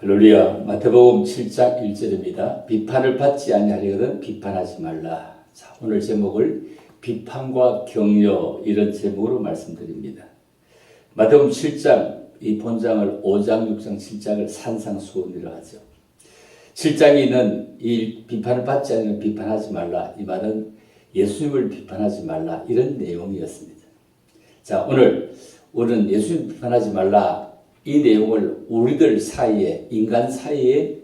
할렐루야. 마태복음 7장 1절입니다. 비판을 받지 아니하려거든 비판하지 말라. 자, 오늘 제목을 비판과 격려 이런 제목으로 말씀드립니다. 마태복음 7장 이 본장을 5장, 6장, 7장을 산상수훈이라 하죠. 7장에는 이 비판을 받지 않으면 비판하지 말라. 이 말은 예수님을 비판하지 말라 이런 내용이었습니다. 자, 오늘 우리는 예수님 비판하지 말라 이 내용을 우리들 사이에, 인간 사이에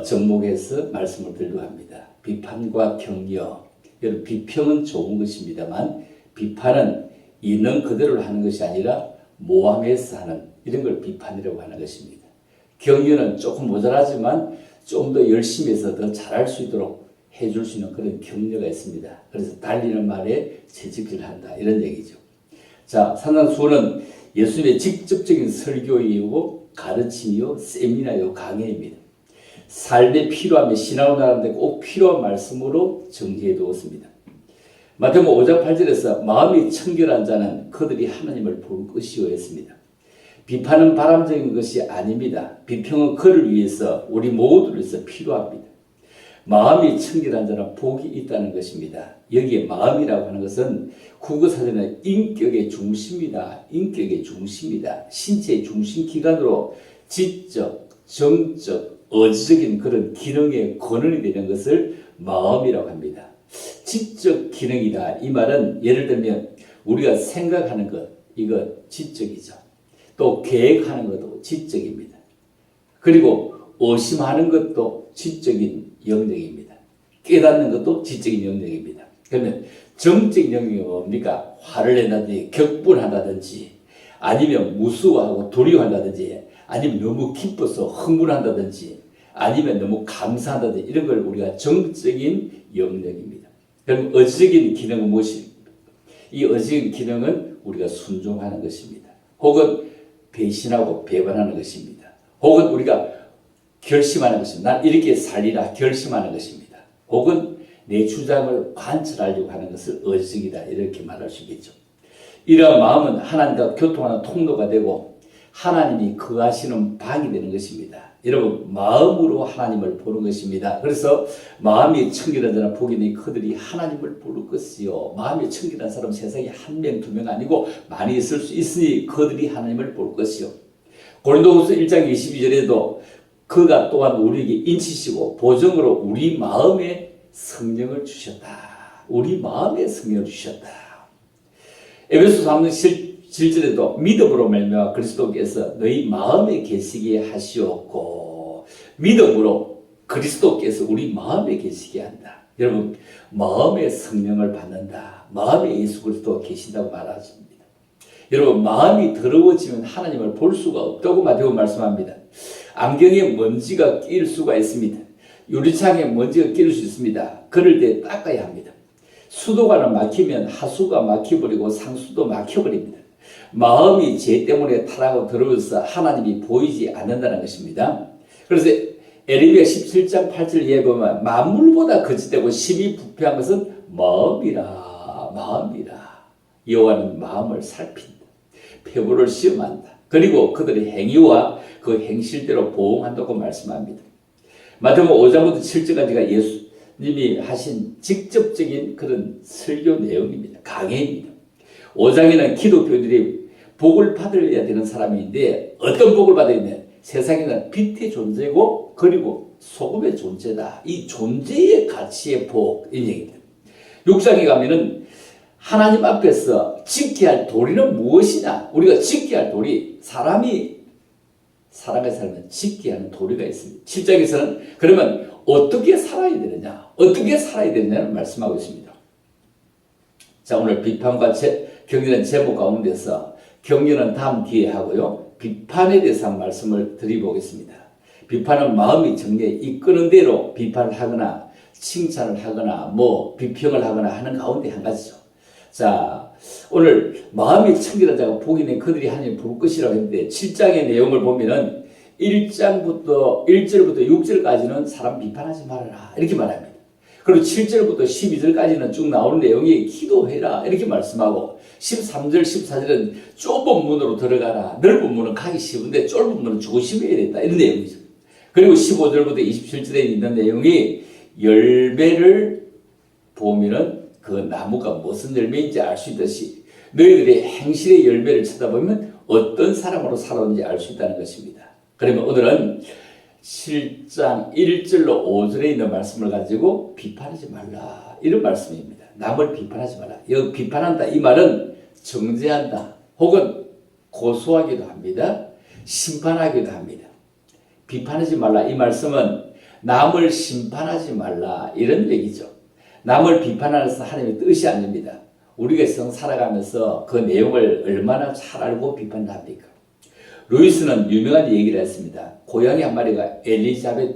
접목해서 말씀을 드리려고 합니다. 비판과 격려. 여러분, 비평은 좋은 것입니다만 비판은 있는 그대로 하는 것이 아니라 모함해서 하는 이런 걸 비판이라고 하는 것입니다. 격려는 조금 모자라지만 좀 더 열심히 해서 더 잘할 수 있도록 해줄 수 있는 그런 격려가 있습니다. 그래서 달리는 말에 채찍질을 한다 이런 얘기죠. 자, 산상수훈은 예수님의 직접적인 설교이고 가르침이요, 세미나요, 강해입니다. 삶에 필요하며 신앙을 나가는데 꼭 필요한 말씀으로 정리해 두었습니다. 마태복음 5장 8절에서 마음이 청결한 자는 그들이 하나님을 볼 것이요 했습니다. 비판은 바람적인 것이 아닙니다. 비평은 그를 위해서 우리 모두를 위해서 필요합니다. 마음이 청결한 자는 복이 있다는 것입니다. 여기에 마음이라고 하는 것은 국어사전은 인격의 중심이다. 인격의 중심이다. 신체의 중심 기관으로 지적, 정적, 어지적인 그런 기능의 근원이 되는 것을 마음이라고 합니다. 지적 기능이다. 이 말은 예를 들면 우리가 생각하는 것, 이거 지적이죠. 또 계획하는 것도 지적입니다. 그리고 의심하는 것도 지적인 영역입니다. 깨닫는 것도 지적인 영역입니다. 그러면 정적인 영역이 뭡니까? 화를 낸다든지 격분한다든지 아니면 무수하고 두려워한다든지 아니면 너무 기뻐서 흥분한다든지 아니면 너무 감사한다든지 이런 걸 우리가 정적인 영역입니다. 그럼 의지적인 기능은 무엇입니까? 이 의지적인 기능은 우리가 순종하는 것입니다. 혹은 배신하고 배반하는 것입니다. 혹은 우리가 결심하는 것입니다. 난 이렇게 살리라 결심하는 것입니다. 혹은 내 주장을 관철하려고 하는 것을 의식이다 이렇게 말할 수 있겠죠. 이러한 마음은 하나님과 교통하는 통로가 되고 하나님이 거하시는 방이 되는 것입니다. 여러분, 마음으로 하나님을 보는 것입니다. 그래서 마음이 청결한 자는 복이 있으니 그들이 하나님을 볼 것이요. 마음이 청결한 사람 세상에 한 명, 두 명 아니고 많이 있을 수 있으니 그들이 하나님을 볼 것이요. 고린도후서 1장 22절에도 그가 또한 우리에게 인치시고 보정으로 우리 마음에 성령을 주셨다. 우리 마음에 성령을 주셨다. 에베소 3장 7절에도 믿음으로 말미암아 그리스도께서 너희 마음에 계시게 하시었고 믿음으로 그리스도께서 우리 마음에 계시게 한다. 여러분, 마음에 성령을 받는다. 마음에 예수 그리스도가 계신다고 말하십니다. 여러분, 마음이 더러워지면 하나님을 볼 수가 없다고 마태복음 말씀합니다. 안경에 먼지가 끼일 수가 있습니다. 유리창에 먼지가 끼일 수 있습니다. 그럴 때 닦아야 합니다. 수도관을 막히면 하수가 막혀버리고 상수도 막혀버립니다. 마음이 죄 때문에 타락하고 더러워서 하나님이 보이지 않는다는 것입니다. 그래서 에레미야 17장 8절 이하에 보면 만물보다 거짓되고 심히 부패한 것은 마음이라. 여호와는 마음을 살핀다. 표부를 시험한다. 그리고 그들의 행위와 그 행실대로 보응한다고 말씀합니다. 마태복음 5장부터 7장까지가 예수님이 하신 직접적인 그런 설교 내용입니다. 강해입니다. 5장에는 기독교인들이 복을 받아야 되는 사람인데 어떤 복을 받아야 되냐? 세상에는 빛의 존재고 그리고 소금의 존재다. 이 존재의 가치의 복, 이 얘기입니다. 6장에 가면은 하나님 앞에서 지켜야 할 도리는 무엇이냐? 우리가 지켜야 할 도리, 사람이 살아가야 살면 지켜야 하는 도리가 있습니다. 7장에서는 그러면 어떻게 살아야 되느냐? 어떻게 살아야 되느냐를 말씀하고 있습니다. 자, 오늘 비판과 격려는 제목 가운데서 격려는 다음 뒤에 하고요. 비판에 대해서 한 말씀을 드려보겠습니다. 비판은 마음이 정리에 이끄는 대로 비판을 하거나 칭찬을 하거나 비평을 하거나 하는 가운데 한 가지죠. 자, 오늘 마음이 청결한 자가 복이 있는 그들이 하나님 볼 것이라고 했는데 7장의 내용을 보면은 1절부터 6절까지는 사람 비판하지 말아라 이렇게 말합니다. 그리고 7절부터 12절까지는 쭉 나오는 내용이 기도해라 이렇게 말씀하고 13절 14절은 좁은 문으로 들어가라. 넓은 문은 가기 쉬운데 좁은 문은 조심해야 된다 이런 내용이죠. 그리고 15절부터 27절에 있는 내용이 열매를 보면은 그 나무가 무슨 열매인지 알 수 있듯이 너희들의 행실의 열매를 쳐다보면 어떤 사람으로 살아오는지 알 수 있다는 것입니다. 그러면 오늘은 7장 1절로 5절에 있는 말씀을 가지고 비판하지 말라 이런 말씀입니다. 남을 비판하지 말라. 여기 비판한다 이 말은 정죄한다 혹은 고소하기도 합니다. 심판하기도 합니다. 비판하지 말라 이 말씀은 남을 심판하지 말라 이런 얘기죠. 남을 비판하는 것은 하나님의 뜻이 아닙니다. 우리가 살아가면서 그 내용을 얼마나 잘 알고 비판합니까? 루이스는 유명한 얘기를 했습니다. 고양이 한 마리가 엘리자벳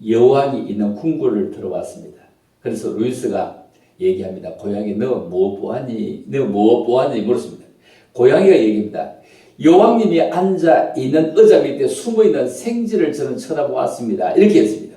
여왕이 있는 궁궐을 들어왔습니다. 그래서 루이스가 얘기합니다. 고양이 너 뭐 보았니? 너 뭐 보았니? 물었습니다. 고양이가 얘기합니다. 여왕님이 앉아있는 의자 밑에 숨어있는 생쥐를 저는 쳐다보았습니다. 이렇게 했습니다.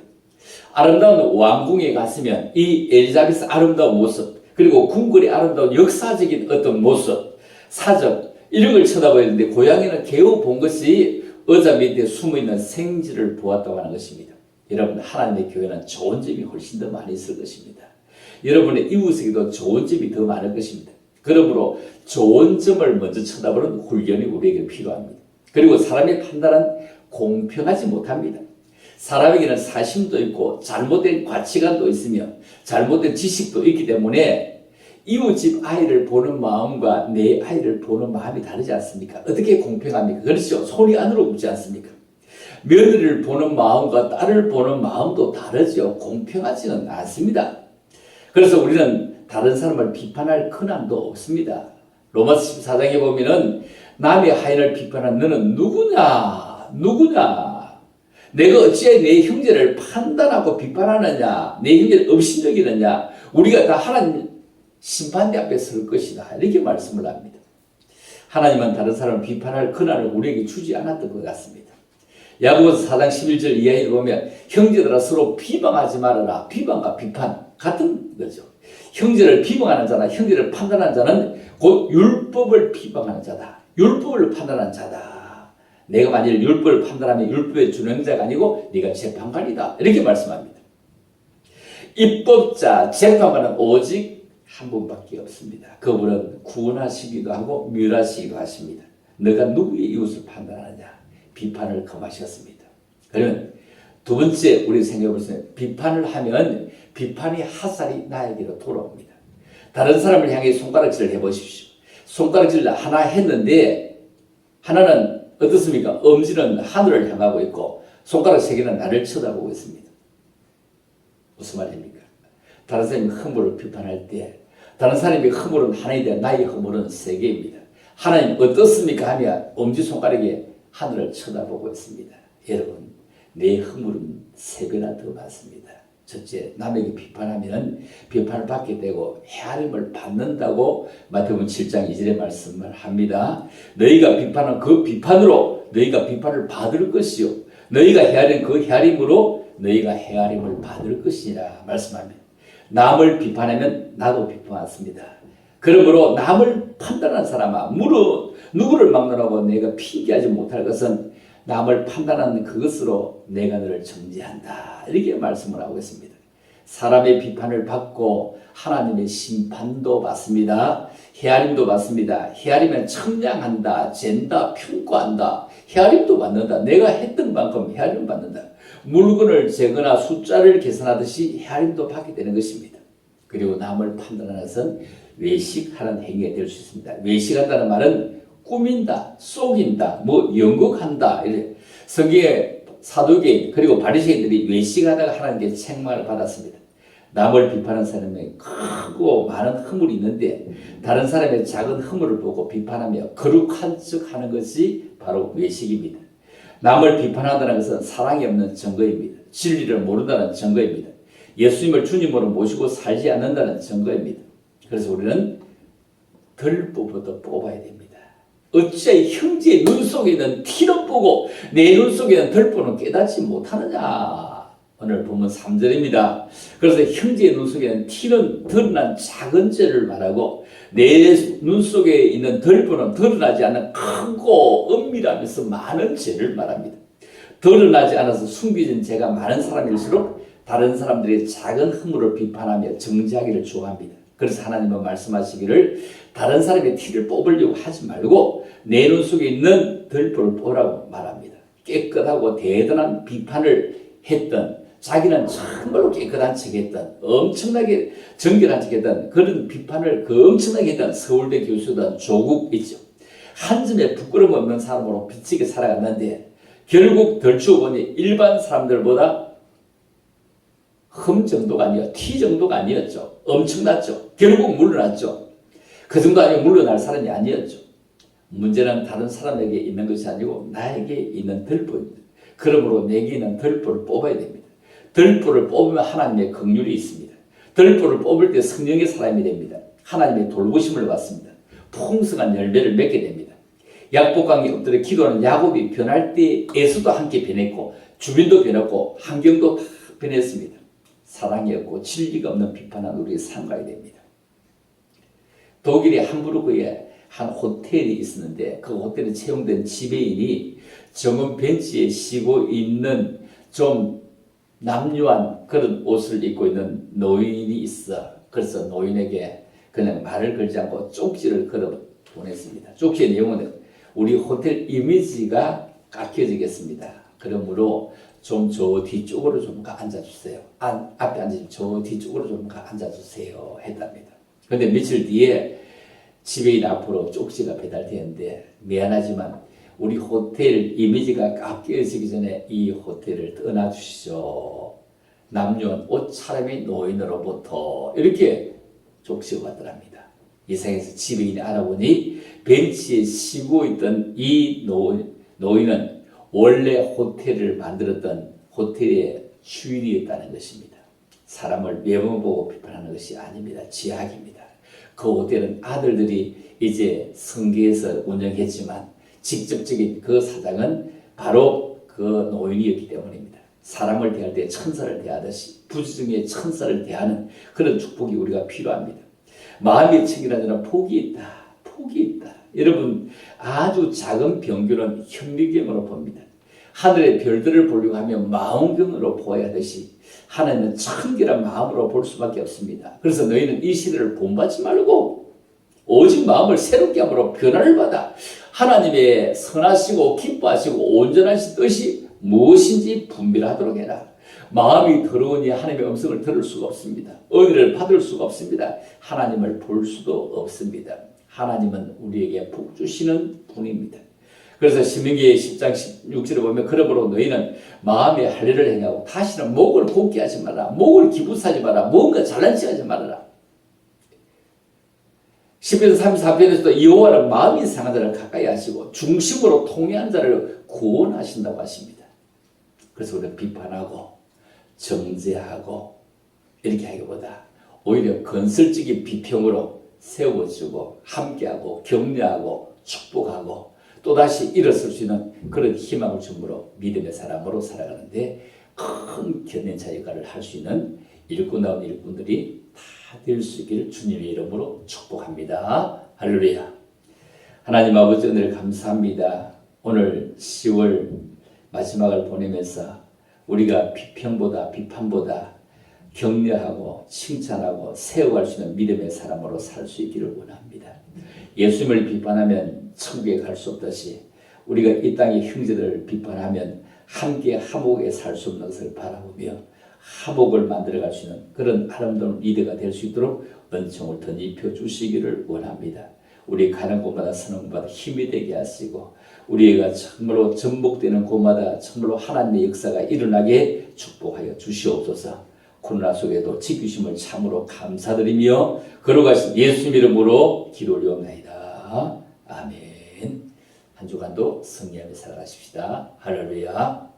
아름다운 왕궁에 갔으면 이 엘리자베스 아름다운 모습 그리고 궁궐의 아름다운 역사적인 어떤 모습 사적 이런 걸 쳐다봐야 되는데 고양이는 겨우 본 것이 의자 밑에 숨어있는 생쥐를 보았다고 하는 것입니다. 여러분 하나님의 교회는 좋은 점이 훨씬 더 많이 있을 것입니다. 여러분의 이웃에게도 좋은 점이 더 많을 것입니다. 그러므로 좋은 점을 먼저 쳐다보는 훈련이 우리에게 필요합니다. 그리고 사람의 판단은 공평하지 못합니다. 사람에게는 사심도 있고 잘못된 가치관도 있으며 잘못된 지식도 있기 때문에 이웃집 아이를 보는 마음과 내 아이를 보는 마음이 다르지 않습니까? 어떻게 공평합니까? 그렇죠. 손이 안으로 묻지 않습니까? 며느리를 보는 마음과 딸을 보는 마음도 다르죠. 공평하지는 않습니다. 그래서 우리는 다른 사람을 비판할 근함도 없습니다. 로마서 14장에 보면은 남의 하인을 비판한 너는 누구냐? 내가 어찌하여 내 형제를 판단하고 비판하느냐? 내 형제를 업신여기느냐? 우리가 다 하나님 심판대 앞에 설 것이다. 이렇게 말씀을 합니다. 하나님은 다른 사람을 비판할 근한을 우리에게 주지 않았던 것 같습니다. 야고보서 4장 11절 이하에 보면 형제들아 서로 비방하지 말아라. 비방과 비판 같은 거죠. 형제를 비방하는 자나 형제를 판단하는 자는 곧 율법을 비방하는 자다. 율법을 판단하는 자다. 내가 만일 율법을 판단하면 율법의 준행자가 아니고 네가 재판관이다. 이렇게 말씀합니다. 입법자, 재판관은 오직 한 분밖에 없습니다. 그분은 구원하시기도 하고 멸하시기도 하십니다. 너가 누구의 이웃을 판단하느냐? 비판을 금하셨습니다. 그러면 두 번째 우리 생각해보세요. 비판을 하면 비판의 화살이 나에게로 돌아옵니다. 다른 사람을 향해 손가락질을 해보십시오. 손가락질을 하나 했는데 하나는 어떻습니까? 엄지는 하늘을 향하고 있고 손가락 세 개는 나를 쳐다보고 있습니다. 무슨 말입니까? 다른 사람이 허물을 비판할 때 다른 사람이 허물은 하나인데 나의 허물은 세 개입니다. 하나님 어떻습니까? 하면 엄지손가락에 하늘을 쳐다보고 있습니다. 여러분 내 허물은 세 배나 더 많습니다. 첫째, 남에게 비판하면 비판을 받게 되고 헤아림을 받는다고 마태복음 7장 2절의 말씀을 합니다. 너희가 비판한 그 비판으로 너희가 비판을 받을 것이요 너희가 헤아린 그 헤아림으로 너희가 헤아림을 받을 것이라 말씀합니다. 남을 비판하면 나도 비판받습니다. 그러므로 남을 판단하는 사람아 누구를 막론하고 내가 핑계하지 못할 것은 남을 판단하는 그것으로 내가 너를 정죄한다. 이렇게 말씀을 하고 있습니다. 사람의 비판을 받고 하나님의 심판도 받습니다. 헤아림도 받습니다. 헤아리면 청량한다, 잰다, 평가한다. 헤아림도 받는다. 내가 했던 만큼 헤아림을 받는다. 물건을 재거나 숫자를 계산하듯이 헤아림도 받게 되는 것입니다. 그리고 남을 판단하는 것은 외식하는 행위가 될 수 있습니다. 외식한다는 말은 꾸민다, 속인다, 연극한다. 이래. 성경의 사두개인 그리고 바리새인들이 외식하다가 하나님께 책망을 받았습니다. 남을 비판하는 사람에게 크고 많은 허물이 있는데 다른 사람의 작은 허물을 보고 비판하며 거룩한 척 하는 것이 바로 외식입니다. 남을 비판한다는 것은 사랑이 없는 증거입니다. 진리를 모른다는 증거입니다. 예수님을 주님으로 모시고 살지 않는다는 증거입니다. 그래서 우리는 덜부부터 뽑아야 됩니다. 어찌하여 형제의 눈 속에 있는 티는 보고 내 눈 속에 있는 덜보는 깨닫지 못하느냐. 오늘 보면 3절입니다. 그래서 형제의 눈 속에 있는 티는 드러난 작은 죄를 말하고 내 눈 속에 있는 덜보는 드러나지 않는 크고 은밀하면서 많은 죄를 말합니다. 드러나지 않아서 숨겨진 죄가 많은 사람일수록 다른 사람들의 작은 허물을 비판하며 정죄하기를 좋아합니다. 그래서 하나님은 말씀하시기를 다른 사람의 티를 뽑으려고 하지 말고 내 눈 속에 있는 들보를 보라고 말합니다. 깨끗하고 대단한 비판을 했던, 자기는 정말로 깨끗한 척했던, 엄청나게 정결한 척했던 그런 비판을 엄청나게 했던 서울대 교수던 조국 있죠. 한 점의 부끄러움 없는 사람으로 비치게 살아갔는데 결국 덜추어 보니 일반 사람들보다 흠 정도가 아니었죠. 티 정도가 아니었죠. 엄청났죠. 결국 물러났죠. 그 정도 아니고 물러날 사람이 아니었죠. 문제는 다른 사람에게 있는 것이 아니고 나에게 있는 덜보입니다. 그러므로 내게 있는 덜보를 뽑아야 됩니다. 덜보를 뽑으면 하나님의 긍휼이 있습니다. 덜보를 뽑을 때 성령의 사람이 됩니다. 하나님의 돌보심을 받습니다. 풍성한 열매를 맺게 됩니다. 약복강이 엎드려 기도하는 야곱이 변할 때 에서도 함께 변했고 주변도 변했고 환경도 다 변했습니다. 사랑이 없고 진리가 없는 비판은 우리의 상가야 됩니다. 독일의 함부르크에 한 호텔이 있었는데 그 호텔에 채용된 지배인이 정원 벤치에 쉬고 있는 좀 남유한 그런 옷을 입고 있는 노인이 있어. 그래서 노인에게 그냥 말을 걸지 않고 쪽지를 걸어 보냈습니다. 쪽지의 내용은 우리 호텔 이미지가 깎여지겠습니다. 그러므로 좀 저 뒤쪽으로 좀 앉아주세요. 앞에 앉으시면 저 뒤쪽으로 좀 앉아주세요. 했답니다. 그런데 며칠 뒤에 지배인 앞으로 쪽지가 배달되는데 미안하지만 우리 호텔 이미지가 깎여지기 전에 이 호텔을 떠나주시죠. 남녀 옷차림의 노인으로부터 이렇게 쪽지가 왔더랍니다. 이 상에서 지배인이 알아보니 벤치에 쉬고 있던 이 노인은 원래 호텔을 만들었던 호텔의 주인이었다는 것입니다. 사람을 외모 보고 비판하는 것이 아닙니다. 지약입니다. 그 호텔은 아들들이 이제 성계에서 운영했지만 직접적인 그 사장은 바로 그 노인이었기 때문입니다. 사람을 대할 때 천사를 대하듯이 부지중에 천사를 대하는 그런 축복이 우리가 필요합니다. 마음의 책이라는 복이 있다. 복이 있다. 여러분 아주 작은 병균은 현미경으로 봅니다. 하늘의 별들을 보려고 하면 망원경으로 보아야 하듯이 하나님은 청결한 마음으로 볼 수밖에 없습니다. 그래서 너희는 이 시대를 본받지 말고 오직 마음을 새롭게 함으로 변화를 받아 하나님의 선하시고 기뻐하시고 온전하신 뜻이 무엇인지 분별하도록 해라. 마음이 더러우니 하나님의 음성을 들을 수가 없습니다. 은혜를 받을 수가 없습니다. 하나님을 볼 수도 없습니다. 하나님은 우리에게 복 주시는 분입니다. 그래서 신명기 10장 16절에 보면 그러므로 너희는 마음에 할례를 행하고 다시는 목을 곱게 하지 마라. 목을 기부사지 마라. 뭔가 잘난 체 하지 말아라. 10편 34편에서도 여호와는 마음이 상한 자를 가까이 하시고 중심으로 통회한 자를 구원하신다고 하십니다. 그래서 우리가 비판하고 정죄하고 이렇게 하기보다 오히려 건설적인 비평으로 세워주고 함께하고 격려하고 축복하고 또다시 일어설 수 있는 그런 희망을 주므로 믿음의 사람으로 살아가는데 큰 견인차 역할을 할 수 있는 일꾼다운 일꾼들이 다 될 수 있기를 주님의 이름으로 축복합니다. 할렐루야. 하나님 아버지 은혜를 감사합니다. 오늘 10월 마지막을 보내면서 우리가 비평보다 비판보다 격려하고 칭찬하고 세워갈 수 있는 믿음의 사람으로 살 수 있기를 원합니다. 예수님을 비판하면 천국에 갈 수 없듯이 우리가 이 땅의 형제들을 비판하면 함께 화목에 살 수 없는 것을 바라보며 화목을 만들어갈 수 있는 그런 아름다운 리더가 될 수 있도록 은총을 덧입혀 주시기를 원합니다. 우리 가는 곳마다 서는 곳마다 힘이 되게 하시고 우리가 정말로 전복되는 곳마다 정말로 하나님의 역사가 일어나게 축복하여 주시옵소서. 코로나 속에도 지키심을 참으로 감사드리며 걸어가신 예수님 이름으로 기도 올리옵나이다. 아멘. 한 주간도 승리하며 살아가십시다. 할렐루야.